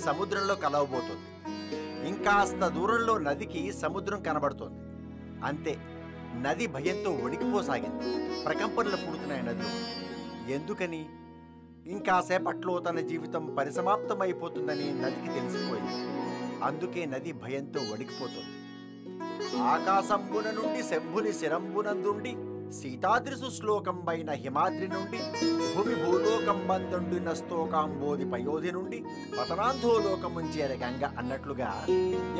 సముద్రంలో కలవబోతోంది. ఇంకాస్త దూరంలో నదికి సముద్రం కనబడుతోంది. అంతే, నది భయంతో వణికిపోసాగింది. ప్రకంపనలు పుడుతున్నాయి నదిలో. ఎందుకని? ఇంకాసేపట్లో తన జీవితం పరిసమాప్తమైపోతుందని నదికి తెలిసిపోయింది. అందుకే నది భయంతో వణికిపోతుంది. ఆకాశంబున నుండి శంభుని శిరంబునందుండి సీతాద్రిసు శ్లోకంబైన హిమాద్రి నుండి భూమి భూలోకం బంధుండిన స్తోకాంబోధి పయోధి నుండి పతనాంధోలోకముంచేర గంగ అన్నట్లుగా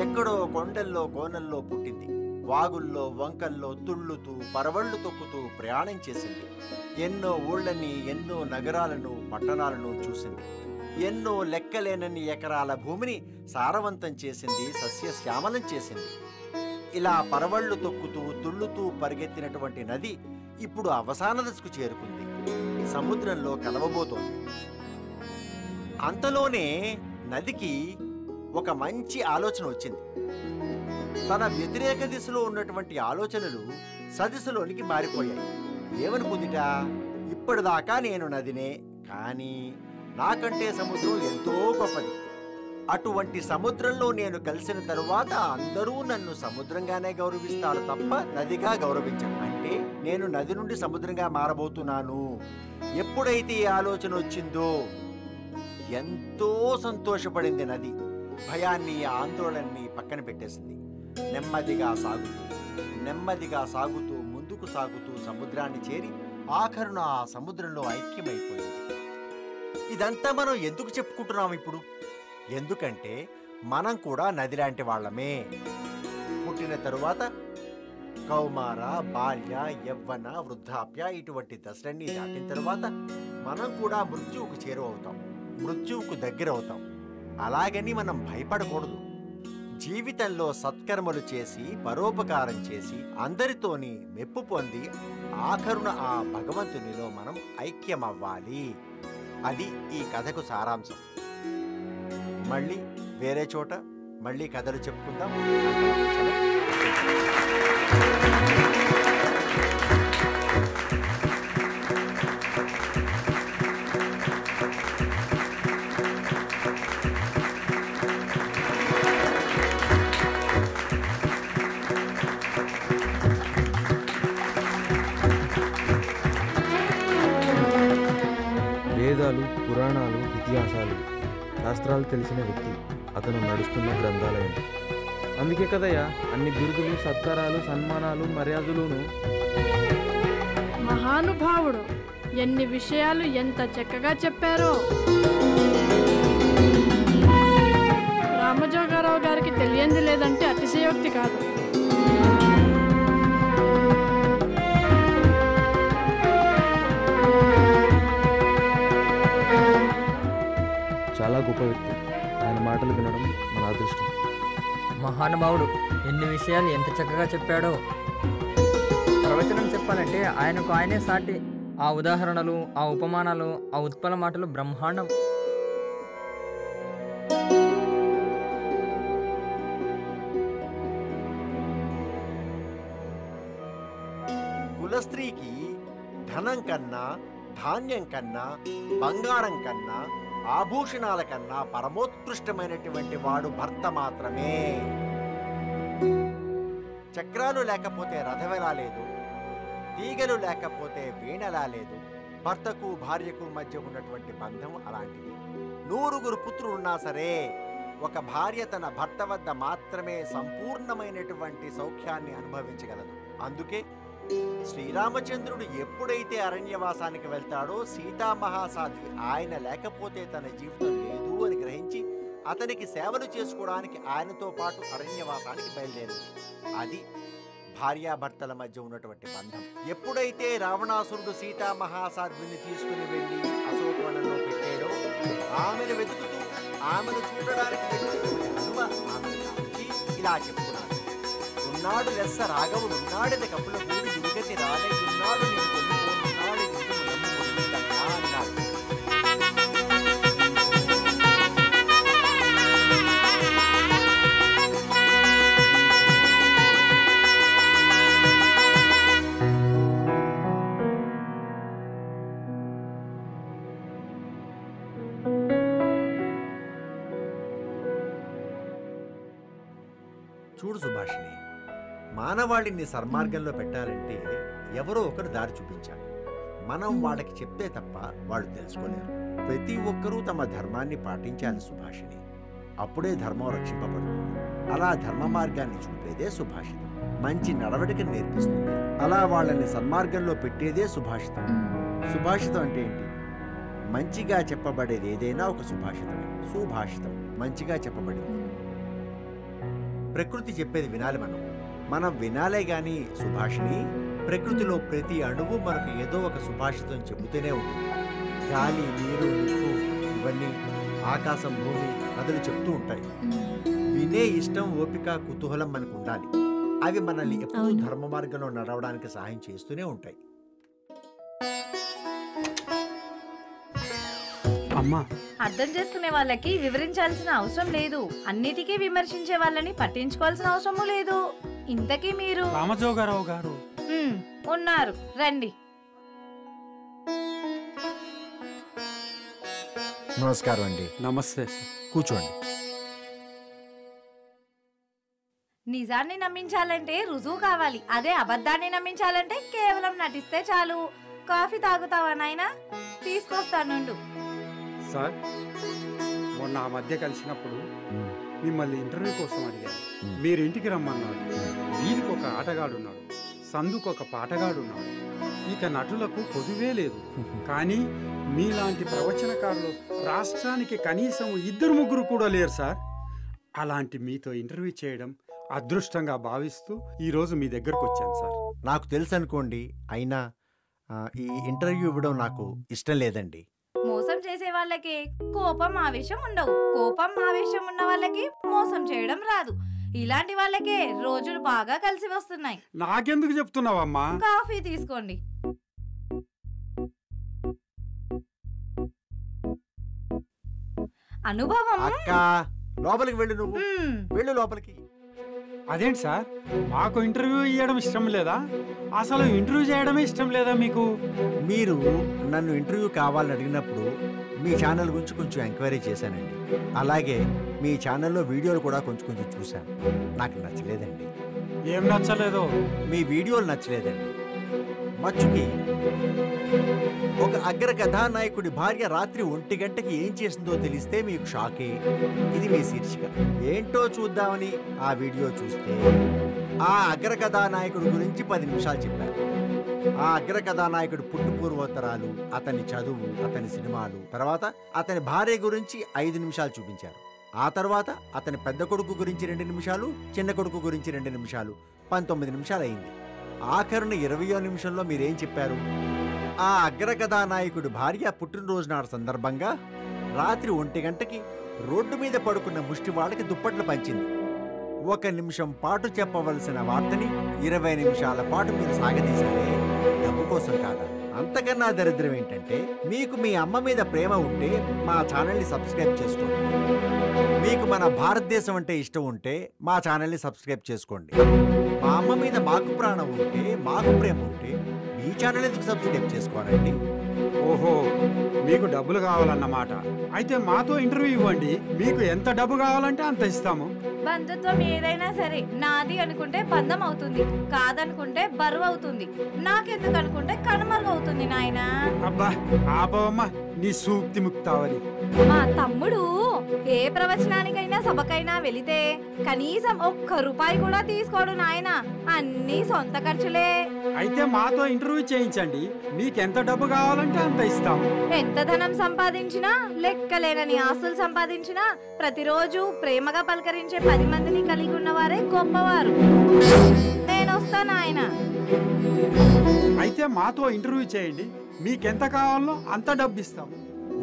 ఎక్కడో కొండల్లో కోనల్లో పుట్టింది. వాగుల్లో వంకల్లో తుళ్ళుతూ పరవళ్లు తొక్కుతూ ప్రయాణం చేసింది. ఎన్నో ఊళ్ళని, ఎన్నో నగరాలను, పట్టణాలను చూసింది. ఎన్నో లెక్కలేనన్ని ఎకరాల భూమిని సారవంతం చేసింది, సస్యశ్యామలం చేసింది. ఇలా పరవళ్లు తొక్కుతూ తుళ్ళుతూ పరిగెత్తినటువంటి నది ఇప్పుడు అవసాన దశకు చేరుకుంది. సముద్రంలో కలవబోతోంది. అంతలోనే నదికి ఒక మంచి ఆలోచన వచ్చింది. తన వ్యతిరేక దిశలో ఉన్నటువంటి ఆలోచనలు సదిశలోనికి మారిపోయాయి. ఏమనుకుందిట? ఇప్పటిదాకా నేను నదినే, కానీ నాకంటే సముద్రం ఎంతో గొప్పది. అటువంటి సముద్రంలో నేను కలిసిన తరువాత అందరూ నన్ను సముద్రంగానే గౌరవిస్తారు తప్ప నదిగా గౌరవించను. అంటే నేను నది నుండి సముద్రంగా మారబోతున్నాను. ఎప్పుడైతే ఈ ఆలోచన వచ్చిందో ఎంతో సంతోషపడింది నది. భయాన్ని, ఆందోళనని పక్కన పెట్టేసింది. నెమ్మదిగా సాగుతూ ముందుకు సాగుతూ సముద్రాన్ని చేరి ఆఖరున ఆ సముద్రంలో ఐక్యమైపోయింది. ఇదంతా మనం ఎందుకు చెప్పుకుంటున్నాం ఇప్పుడు? ఎందుకంటే మనం కూడా నది లాంటి వాళ్ళమే. పుట్టిన తరువాత కౌమార, బాల్య, యవ్వన, వృద్ధాప్య ఇటువంటి దశలన్నీ దాటిన తరువాత మనం కూడా మృత్యువుకు చేరువవుతాం, మృత్యువుకు దగ్గరవుతాం. అలాగని మనం భయపడకూడదు. జీవితంలో సత్కర్మలు చేసి, పరోపకారం చేసి, అందరితోని మెప్పు పొంది ఆఖరున ఆ భగవంతునిలో మనం ఐక్యమవ్వాలి. అది ఈ కథకు సారాంశం. మళ్ళీ వేరే చోట మళ్ళీ కథలు చెప్పుకుందాం. వేదాలు, పురాణాలు, ఇతిహాసాలు, శాస్త్రాలు తెలిసిన వ్యక్తి అతను నడుస్తున్న గ్రంథాలయం. అందుకే కదయ్యా అన్ని బిరుదులు, సత్కారాలు, సన్మానాలు, మర్యాదలును. మహానుభావుడు ఎన్ని విషయాలు ఎంత చక్కగా చెప్పారో. రామజోగారావు గారికి తెలియంది లేదంటే అతిశయోక్తి కాదు. చాలా గొప్ప వ్యక్తి. ఆయన మాటలు వినడం మన అదృష్టం. మహానుభావుడు ఎన్ని విషయాలు ఎంత చక్కగా చెప్పాడో. ప్రవచనం చెప్పాలంటే ఆయనకు ఆయనే సాటి. ఆ ఉదాహరణలు, ఆ ఉపమానాలు, ఆ ఉత్పల మాటలు బ్రహ్మాండం. కులస్త్రీకి ధనం కన్నా, ధాన్యం కన్నా, బంగారం కన్నా, ఆభూషణాల కన్నా పరమోత్కృష్టమైనటువంటి వాడు భర్త మాత్రమే. చక్రాలు లేకపోతే రథమెలా లేదు, తీగలు లేకపోతే వీణలా లేదు. భర్తకు భార్యకు మధ్య ఉన్నటువంటి బంధం అలాంటిది. 100 పుత్రులున్నా సరే ఒక భార్య తన భర్త వద్ద మాత్రమే సంపూర్ణమైనటువంటి సౌఖ్యాన్ని అనుభవించగలదు. అందుకే శ్రీరామచంద్రుడు ఎప్పుడైతే అరణ్యవాసానికి వెళ్తాడో సీతామహాసాధ్వి ఆయన లేకపోతే తన జీవితం లేదు అని గ్రహించి అతనికి సేవలు చేసుకోవడానికి ఆయనతో పాటు అరణ్యవాసానికి బయలుదేరింది. అది భార్యాభర్తల మధ్య ఉన్నటువంటి బంధం. ఎప్పుడైతే రావణాసురుడు సీతామహాసాధ్విని తీసుకుని వెళ్ళి అశోకవనంలో పెట్టాడో ఆమెను వెతుకుతూ ఆమెను చూడడానికి హనుమ ఆమెను కాల్చి ఇలా చెప్పుకున్నాడు: ఉన్నాడు లెస్స రాఘవుడు ఉన్నాడని కప్పుల కూడి దుర్గతి రాలేదున్నాడు నేను కొనుకోనున్నాడు నిజము నమ్ముకుంటా అన్నాడు. చూడు సుభాషిణి, మానవాళిని సన్మార్గంలో పెట్టాలంటే ఎవరో ఒకరు దారి చూపించాలి. మనం వాళ్ళకి చెప్తే తప్ప వాళ్ళు తెలుసుకోలేరు. ప్రతి ఒక్కరూ తమ ధర్మాన్ని పాటించాలి సుభాషిణి. అప్పుడే ధర్మం రక్షింపబడుతుంది. అలా ధర్మ మార్గాన్ని చూపేదే సుభాషితం. మంచి నడవడికను నేర్పిస్తుంది. అలా వాళ్ళని సన్మార్గంలో పెట్టేదే సుభాషితం. సుభాషితం అంటే ఏంటి? మంచిగా చెప్పబడేది ఏదైనా ఒక సుభాషితమే. సుభాషితం మంచిగా చెప్పబడింది. ప్రకృతి చెప్పేది వినాలి. మనం వినాలే గాని సుభాషిణి, ప్రకృతిలో ప్రతి అణువు మనకు ఏదో ఒక సుభాషితం చెబుతూనే ఉంటుంది. గాలి, నీరు, నిప్పు ఇవన్నీ, ఆకాశం, భూమి, కథలు చెప్తూ ఉంటాయి. వినే ఇష్టం, ఓపిక, కుతూహలం మనకు ఉండాలి. అవి మనల్ని ఎప్పుడూ ధర్మ మార్గంలో నడవడానికి సహాయం చేస్తూనే ఉంటాయి. అమ్మా, అర్థం చేసుకునే వాళ్ళకి వివరించాల్సిన అవసరం లేదు. అన్నిటికీ విమర్శించే వాళ్ళని పట్టించుకోవాల్సిన అవసరము లేదు. ఇంతకీ మీరు రామజోగారావు గారు ఉన్నారు, రండి. నమస్కారం అండి. నమస్తే సార్. కూర్చోండి. నిజాన్ని నమ్మించాలంటే రుజువు కావాలి. అదే అబద్ధాన్ని నమ్మించాలంటే కేవలం నటిస్తే చాలు. కాఫీ తాగుతావా నాయనా? తీసుకొస్తానుండు. సార్, మొన్న ఆ మధ్య కలిసినప్పుడు మిమ్మల్ని ఇంటర్వ్యూ కోసం అడిగాను. మీరు ఇంటికి రమ్మన్నారు. వీధికి ఒక ఆటగాడున్నాడు, సందుకు ఒక పాటగాడున్నాడు. ఇక నటులకు పొదువే లేదు. కానీ మీలాంటి ప్రవచనకారులు రాష్ట్రానికి కనీసం 2-3 కూడా లేరు సార్. అలాంటి మీతో ఇంటర్వ్యూ చేయడం అదృష్టంగా భావిస్తూ ఈరోజు మీ దగ్గరకు వచ్చాను సార్. నాకు తెలుసు అనుకోండి, అయినా ఈ ఇంటర్వ్యూ ఇవ్వడం నాకు ఇష్టం లేదండి. మోసం చేసే వాళ్ళకి కోపం, ఆవేశం ఉండవు. కోపం, ఆవేశం ఉన్న వాళ్ళకి మోసం చేయడం రాదు. ఇలాంటి వాళ్ళకే రోజులు బాగా కలిసి వస్తున్నాయి. నాకెందుకు చెప్తున్నావమ్మా? కాఫీ తీసుకోండి. అనుభవం. అక్క, లోపలికి వెళ్ళు. నువ్వు వెళ్ళు లోపలికి. అదేంటి సార్, మాకు ఇంటర్వ్యూ ఇవ్వడం ఇష్టం లేదా? అసలు ఇంటర్వ్యూ చేయడమే ఇష్టం లేదా మీకు? మీరు నన్ను ఇంటర్వ్యూ కావాలని అడిగినప్పుడు మీ ఛానల్ గురించి కొంచెం ఎంక్వైరీ చేశానండి. అలాగే మీ ఛానల్లో వీడియోలు కూడా కొంచెం చూశాను. నాకు నచ్చలేదండి. ఏం నచ్చలేదు? మీ వీడియోలు నచ్చలేదండి. మచ్చుకి ఒక అగ్ర కథానాయకుడి భార్య రాత్రి 1 గంటకి ఏం చేసిందో తెలిస్తే మీకు షాకే. ఇది మీ శీర్షిక. ఏంటో చూద్దామని ఆ వీడియో చూస్తే ఆ అగ్ర కథానాయకుడి గురించి 10 నిమిషాలు చెప్పారు. ఆ అగ్ర కథానాయకుడి పుట్టుపూర్వోత్తరాలు, అతని చదువు, అతని సినిమాలు, తర్వాత అతని భార్య గురించి 5 నిమిషాలు చూపించారు. ఆ తర్వాత అతని పెద్ద కొడుకు గురించి 2 నిమిషాలు, చిన్న కొడుకు గురించి 2 నిమిషాలు, 19 నిమిషాలు అయింది. ఆఖరున 20వ నిమిషంలో మీరేం చెప్పారు? ఆ అగ్ర కథానాయకుడి భార్య పుట్టినరోజు నాడు సందర్భంగా రాత్రి 1 గంటకి రోడ్డు మీద పడుకున్న ముష్టివాళ్ళకి దుప్పట్లు పంచింది. 1 నిమిషం పాటు చెప్పవలసిన వార్తని 20 నిమిషాల పాటు మీరు సాగదీశారే, డబ్బు కోసం కాదా? అంతకన్నా దరిద్రం ఏంటంటే, మీకు మీ అమ్మ మీద ప్రేమ ఉంటే మా ఛానల్ని సబ్స్క్రైబ్ చేసుకోండి. మీకు మన భారతదేశం అంటే ఇష్టం ఉంటే మా ఛానల్ని సబ్స్క్రైబ్ చేసుకోండి. మా అమ్మ మీద మాకు ప్రాణం ఉంటే, మాకు ప్రేమ ఉంటే మీ ఛానల్ ఎందుకు సబ్స్క్రైబ్ చేసుకోవాలండి? ఓహో, మీకు డబ్బులు కావాలన్నమాట. అయితే మాతో ఇంటర్వ్యూ ఇవ్వండి. మీకు ఎంత డబ్బు కావాలంటే అంత ఇస్తాము. బంధుత్వం ఏదైనా సరే నాది అనుకుంటే బంధం అవుతుంది, కాదనుకుంటే బరువు అవుతుంది. నాకెందుకు అనుకుంటే కనుమరుగు అవుతుంది నాయనా. అబ్బా ఆపవమ్మా నీ సూక్తి ముక్తావని. మా తమ్ముడు ఏ ప్రవచనానికైనా సభకైనా వెళితే కనీసం 1 రూపాయి కూడా తీసుకోడు నాయన. అన్ని సొంత ఖర్చులే. అయితే మాతో ఇంటర్వ్యూ చేయించండి. మీకెంత డబ్బు కావాలంటే అంత ఇస్తాము. ఎంత ధనం సంపాదించినా, లెక్కలేనని ఆస్తులు సంపాదించినా, ప్రతిరోజు ప్రేమగా పలకరించే 10 మందిని కలిగి ఉన్నవారే గొప్పవారు. నేను వస్తాను ఆయన. అయితే మాతో ఇంటర్వ్యూ చేయండి. మీకెంత కావాలో అంత డబ్బు ఇస్తాము.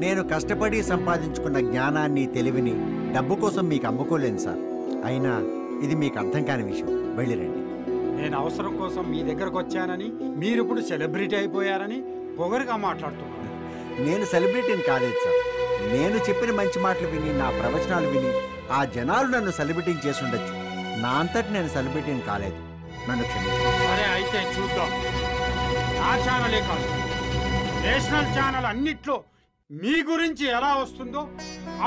నేను కష్టపడి సంపాదించుకున్న జ్ఞానాన్ని, తెలివిని డబ్బు కోసం మీకు అమ్ముకోలేను సార్. అయినా ఇది మీకు అర్థం కాని విషయం. వెళ్ళిరండి. నేను అవసరం కోసం మీ దగ్గరకు వచ్చానని, మీరిప్పుడు సెలబ్రిటీ అయిపోయారని పొగరుగా మాట్లాడుతున్నాను. నేను సెలబ్రిటీని కాలేదు సార్. నేను చెప్పిన మంచి మాటలు విని, నా ప్రవచనాలు విని ఆ జనాలు నన్ను సెలబ్రిటీని చేసి ఉండొచ్చు. నా అంతటి నేను సెలబ్రిటీని కాలేదు. నన్ను క్షమించండి. సరే, అయితే చూద్దాం. నా ఛానలే కాదు, నేషనల్ ఛానల్ అన్నిట్లో మీ గురించి ఎలా వస్తుందో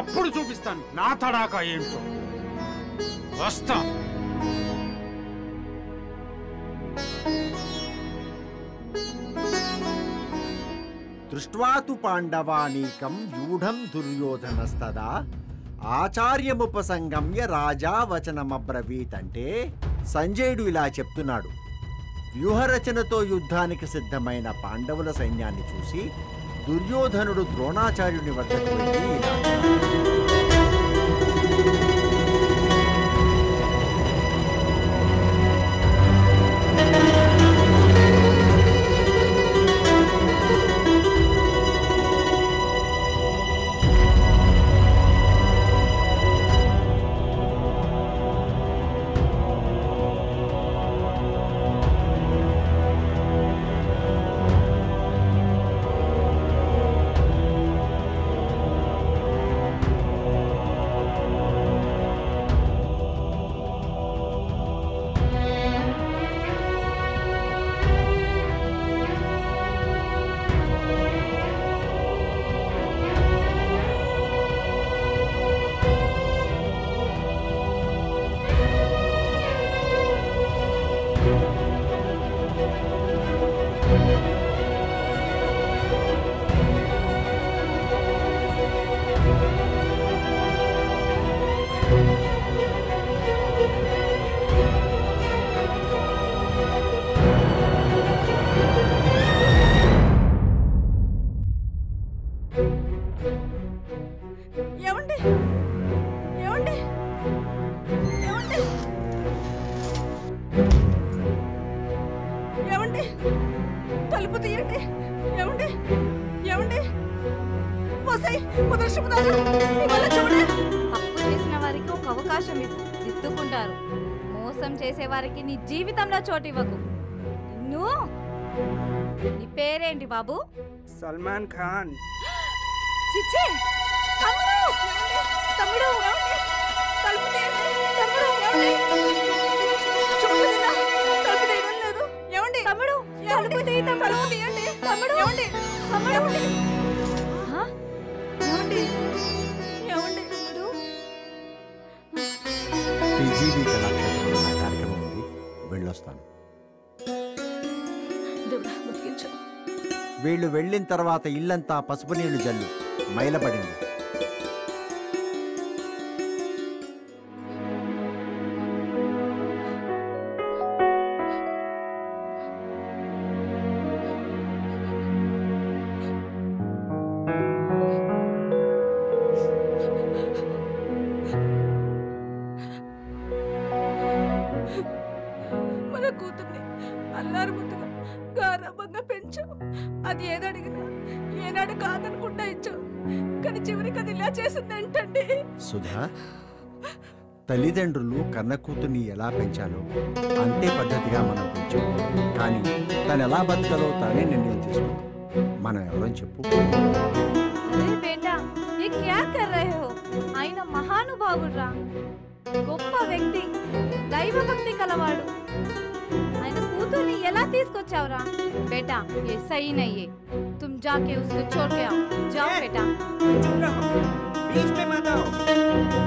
అప్పుడు చూపిస్తాను నా తడాకా ఏంటో. వస్తాం. దృష్ట్వా తు పాండవానీకం వ్యూఢం దుర్యోధనస్తదా ఆచార్యముపసంగమ్య రాజా వచనమబ్రవీత్ అంటే సంజయుడు ఇలా చెప్తున్నాడు. వ్యూహరచనతో యుద్ధానికి సిద్ధమైన పాండవుల సైన్యాన్ని చూసి దుర్యోధనుడు ద్రోణాచార్యుని వద్దకు వెళ్ళి ఇలా తప్పు చేసిన వారికి ఒక అవకాశం దిద్దుకుంటారు. మోసం చేసే వారికి నీ జీవితంలో చోటు ఇవ్వకు. నీ పేరేంటి బాబు? సల్మాన్ ఖాన్. చిచ్చే తమ్ముడు తమ్ముడు తలుపు తీయండి. తమ్ముడు తలుపు తీయడం లేదు. ఏమండి తమ్ముడు తలుపు తీయండి. తలుపు తీయండి తమ్ముడు. ఏమండి తమ్ముడు టీజీవీ కళాక్షేత్రంలో నా కార్యక్రమం ఉంది, వెళ్ళొస్తాను. వీళ్ళు వెళ్ళిన తర్వాత ఇల్లంతా పసుపు నీళ్లు జల్లు మైలపడింది. మన కూతుర్ని అల్లారు ముద్దుగా గారాబంగా పెంచావు. అది ఏదడిగినా ఏనాడు కాదనుకుంటా ఇచ్చావు. కానీ చివరికి అది ఇలా చేసింది ఏంటండి? సుధా, తల్లిదండ్రులు కన్న కూతుర్ని ఎలా పెంచాలో అంతే పద్ధతిగా మనం పెంచాం. కానీ తను ఎలా బతకాలో తానే నిర్ణయం తీసుకుంది. మనం ఎవరని చెప్పు. ఆయన మహానుభావుడురా, గొప్ప వ్యక్తి, దైవభక్తి కలవాడు. ఆయన కూతుర్ని ఎలా తీసుకొచ్చావురా? బేటా ये सही नहीं है, तुम जाके उसको छोड़ के आओ. जाओ बेटा. चुप रहो, बीच में मत आओ.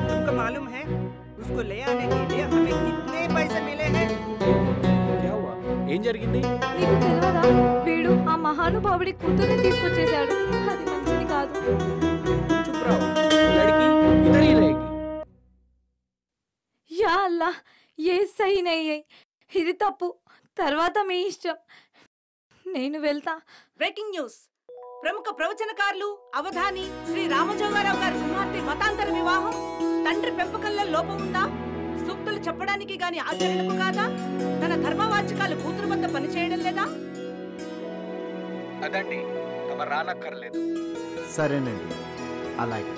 तुमको मालूम है उसको ले आने के लिए हमें कितने पैसे मिले हैं? क्या हुआ? ఏం జరిగింది? నీకు తెలియదా? వీడు ఆ మహానుభావుడి కూతుర్ని తీసుకొచ్చేశాడు. అది మంచిది కాదు. चुप रहो, लड़की इधर ही रहेगी. యా అల్లా, ఏ సహీ నహీ హై. ఇది తప్పు. తర్వాత మీ ఇష్టం. నేను వెళ్తా. Breaking news. ప్రముఖ ప్రవచనకారులు అవధాని శ్రీ రామజోగారావు గారి కుమార్తె మతాంతర వివాహం. తండ్రి పెంపకంలో లోపం ఉందా? సూక్తులు చెప్పడానికి గాని ఆచరణకు కాదా? తన ధర్మవాచకాలు కూతురు వద్ద పనిచేయడం లేదా? అదండి, తమ రానక్కర్లేదు. సరేనండి, అలాగే.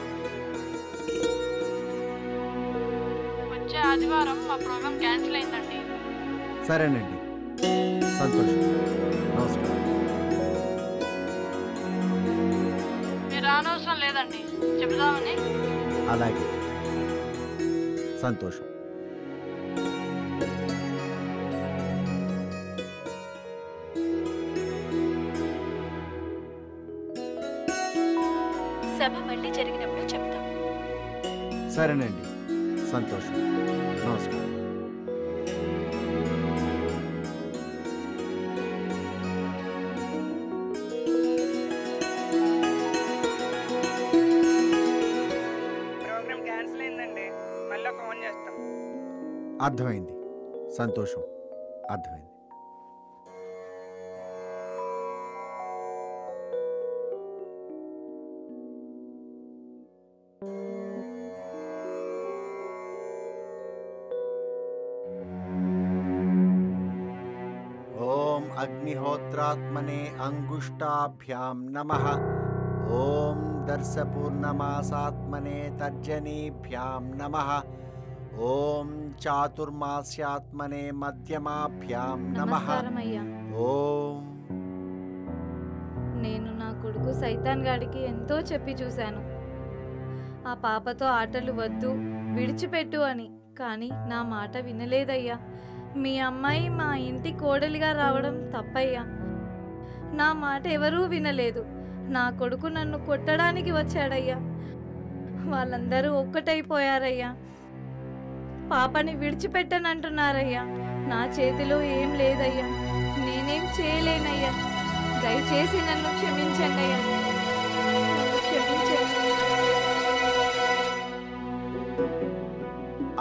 వచ్చే ఆదివారం మా ప్రోగ్రామ్ క్యాన్సిల్ అయిందండి. సరేనండి, సంతోషం. నమస్కారం. మీరు రానవసరం లేదండి, చెబుదామని. అలాగే, సంతోషం. సభ మళ్ళీ జరిగినప్పుడు చెప్తాం. సరేనండి, సంతోషం. నమస్కారం. అర్థమైంది. సంతోషం, అర్థమైంది. ఓం అగ్నిహోత్రాత్మనే అంగుష్టాభ్యాం నమః. ఓం దర్శపూర్ణమాసాత్మనే తర్జనీభ్యాం నమః. ఓం చాతుర్మాస్యాత్మనే మధ్యమాభ్యాం నమః. నమస్కారం అయ్యా. ఓం నేను నా కొడుకు సైతాన్ గాడికి ఎంతో చెప్పి చూశాను, ఆ పాపతో ఆటలు వద్దు, విడిచిపెట్టు అని. కానీ నా మాట వినలేదయ్యా. మీ అమ్మాయి మా ఇంటి కోడలిగా రావడం తప్పయ్యా. నా మాట ఎవరూ వినలేదు. నా కొడుకు నన్ను కొట్టడానికి వచ్చాడయ్యా. వాళ్ళందరూ ఒక్కటైపోయారయ్యా. పాపని విడిచిపెట్టనంటున్నారయ్యా. నా చేతిలో ఏం లేదయ్యా. నేనేం చేయలేనయ్యా. దయచేసి నన్ను క్షమించండి అయ్యా. నన్ను క్షమించండి.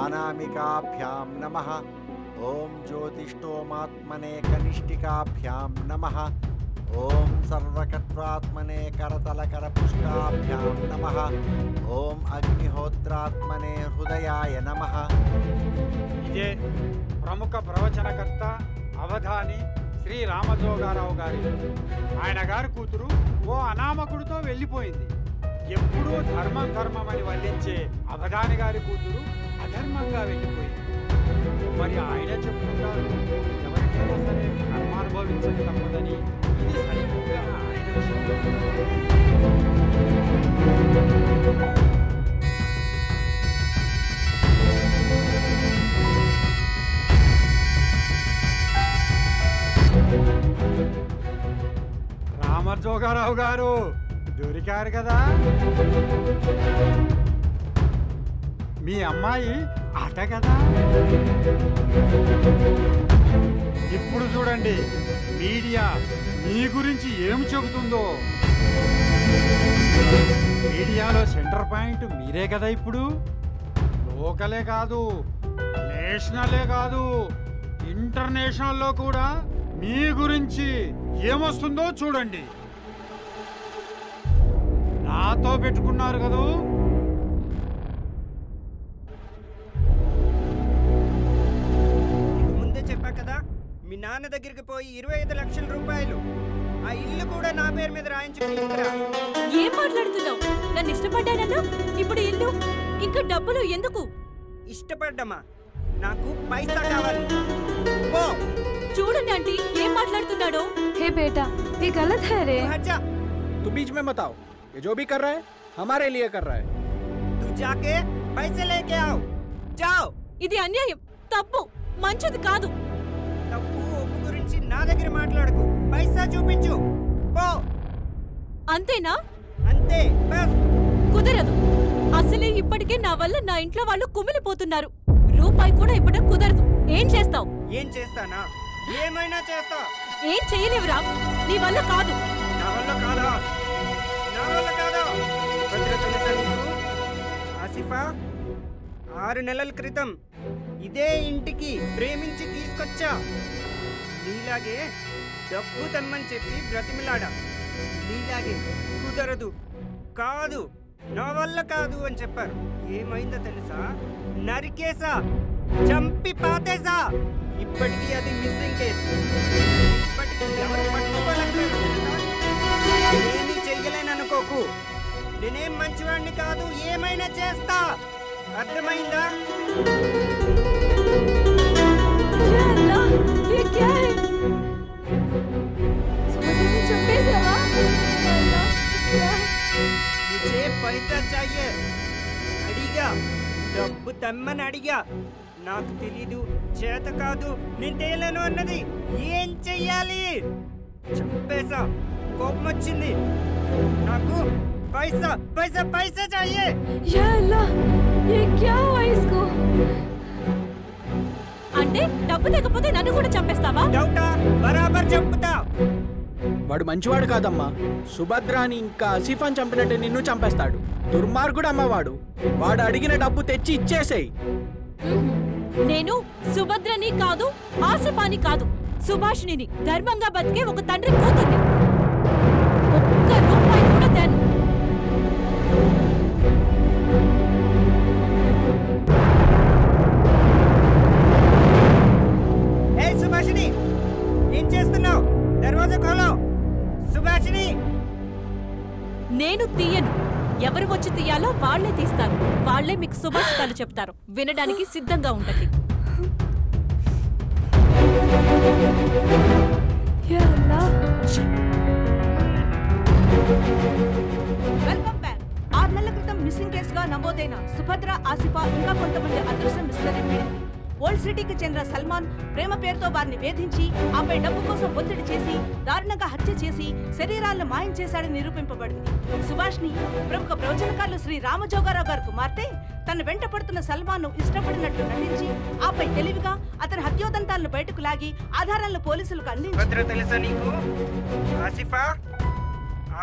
అనామికాభ్యాం నమః. ఓం జ్యోతిష్టోమాత్మనే కనిష్ఠికాభ్యాం నమః. ఓం సర్వకర్త్వాత్మనే కరతలకరపుష్టాభ్యాం నమః. ఓం అగ్నిహోత్రాత్మనే హృదయాయ నమః. ఇదే ప్రముఖ ప్రవచనకర్త అవధాని శ్రీ రామజోగారావు గారి. ఆయన గారి కూతురు ఓ అనామకుడితో వెళ్ళిపోయింది. ఎప్పుడూ ధర్మం ధర్మమని వల్లించే అవధాని గారి కూతురు అధర్మంగా వెళ్ళిపోయింది. మరి ఆయన చెప్తుంటారు, ఎవరికైనా సరే కర్మానుభవించక తప్పదని. ఇది సరిగ్గా ఆయన విషయంలో. రామజోగారావు గారు దొరికారు కదా. మీ అమ్మాయి ఆట కదా. ఇప్పుడు చూడండి మీడియా మీ గురించి ఏం చెబుతుందో. మీడియాలో సెంటర్ పాయింట్ మీరే కదా. ఇప్పుడు లోకలే కాదు, నేషనలే కాదు, ఇంటర్నేషనల్లో కూడా మీ గురించి ఏమొస్తుందో చూడండి. నాతో పెట్టుకున్నారు కదూ. ముందే చెప్పా కదా, మీ నాన్న దగ్గరికి పోయి 25 లక్షల రూపాయలు ఆ ఇల్లు కూడా నా పేరు మీద రాయించుకుని ఏం మాట్లాడుతున్నావు? నన్ను ఇష్టపడ్డానన్నా, ఇప్పుడు ఇల్లు ఇంకా డబ్బులు ఎందుకు? ఇష్టపడ్డమా? నాకు పైసా కావాలి. ఓ చూడండి ఆంటీ ఏం మాట్లాడుతున్నాడో. हे बेटा, ये गलत है रे. तू बीच में मत आओ. ये जो भी कर रहा है हमारे लिए कर रहा है. तू जाके पैसे लेके आओ. जाओ. ఇది అన్యాయం, తప్పు, మంచిది కాదు. తప్పు ఒప్పు గురించి నా దగ్గర మాట్లాడకు. పైసా చూపించు. పో. అంతేనా? అంతే, బస్. కుదరదు. అసలే ఇప్పటికే నా వల్ల నా ఇంట్లో వాళ్ళు కుమిలిపోతున్నారు. రూపాయి కూడా ఇవ్వడం కుదరదు. ఏం చేస్తావు? ఏం చేస్తానా? ఏమైనా చేస్తా. ఏం చేయలేవురా, నీ వల్ల కాదు. నా వల్ల కాదా? నా వల్ల కాదా? భద్ర తెలుసా నీకు? ఆసిఫా 6 నెలల క్రితం ఇదే ఇంటికి ప్రేమించి తీసుకొచ్చా. నీలాగే డబ్బు తెమ్మని చెప్పి బ్రతిమిలాడా. నీలాగే కుదరదు, కాదు, నా వల్ల కాదు అని చెప్పారు. ఏమైందో తెలుసా? నరికేసా, చంపి పాతేసా. ఇప్పటికీ అది మిస్సింగ్ కేసు. ఇప్పటికీ ఎవరు పట్టుకోలేకపోయారు తెలుసా? ఏమీ చెయ్యలేననుకోకు. నేనేం మంచివాడిని కాదు, ఏమైనా చేస్తా. అర్థమైందా? या अल्लाह, ये क्या है? समुद्र में चंपेसावा? अल्लाह, क्या है? मुझे पैसा चाहिए. అడిగా, డబ్బు తెమ్మని అడిగా. నాకు తెలీదు, చేత కాదు, నేను తేలేను అన్నది. ఏం చెయ్యాలి? చంపేసా. కోపం వచ్చింది. నాకు पैसा पैसा पैसा चाहिए. या अल्लाह, ये क्या हुआ इसको? అంటే డబ్బు తెగపోతే నన్ను కూడా చంపేస్తావా? డౌటా? బరాబర్ చంపుతా. వాడు మంచివాడు కాదమ్మా. సుభద్రాని ఇంకా ఆసిఫాన్ చంపినట్టే నిన్ను చంపేస్తాడు. దుర్మార్గుడు అమ్మ వాడు. వాడు అడిగిన డబ్బు తెచ్చి ఇచ్చేసేయ్. నేను సుభద్రని కాదు, ఆసిఫాని కాదు, సుభాషిణిని, ధర్మంగా బతికే ఒక తండ్రి కూతుర్ని. ఒక్క రూపాయి కూడా తేను. ఏ సుభాషిణి, ఏం చేస్తున్నావు? దర్వాజా ఖోలో. సుభాషిణి, నేను తీయను. ఎవరు వచ్చి తీయాలో వాళ్లే తీస్తారు. వాళ్లే మీకు శుభాషితాలు చెప్తారు. వినడానికి సిద్ధంగా ఉండండి. Welcome back. 6 నెలల క్రితం మిస్సింగ్ కేసుగా నమోదైన సుభద్ర, ఆసిఫా ఇంకా కొంతమంది అదృశ్య మిస్టరీ. ఓల్డ్ సిటీకి చెందిన సల్మాన్ ప్రేమ పేరుతో వారిని వేధించి ఆపై డబ్బు కోసం ఒత్తిడి చేసి దారుణంగా హత్య చేసి శరీరాలను మాయం చేశాడని నిరూపింపబడింది. సుభాష్ని ప్రముఖ ప్రవచనకారులు శ్రీ రామజోగారావు గారి కుమార్తె తన వెంట పడుతున్న సల్మాన్ ను ఇష్టపడినట్లు నటించి ఆపై తెలివిగా అతని హత్యోదంతాలను బయటకు లాగి ఆధారాలను పోలీసులకు సుభద్ర తెలుసా నీకు? ఆసిఫా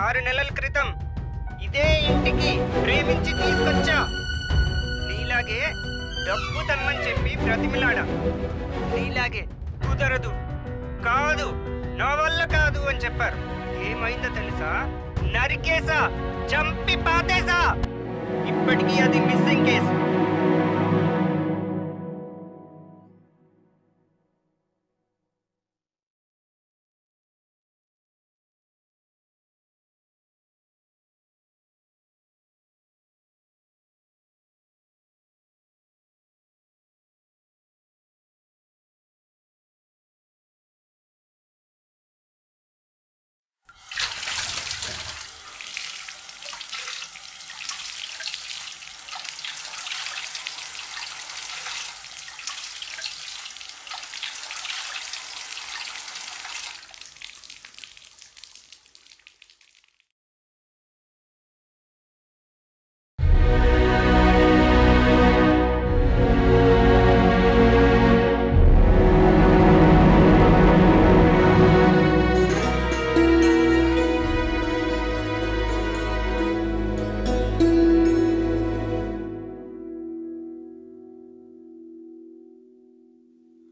6 నెలల క్రితం ఇదే ఇంటికి ప్రేమించి తీసుకొచ్చా. నీలాగే డబ్బు తమ్మని చెప్పి బ్రతిమిలాడా. నీలాగే కుదరదు, కాదు, నా వల్ల కాదు అని చెప్పారు. ఏమైందో తెలుసా? నరికేసా, చంపి పాతేసా. ఇప్పటికీ అది మిస్సింగ్ కేసు.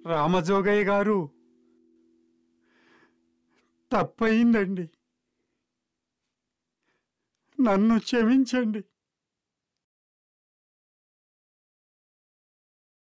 రామజోగయ్య గారు, తప్పయిందండి, నన్ను క్షమించండి.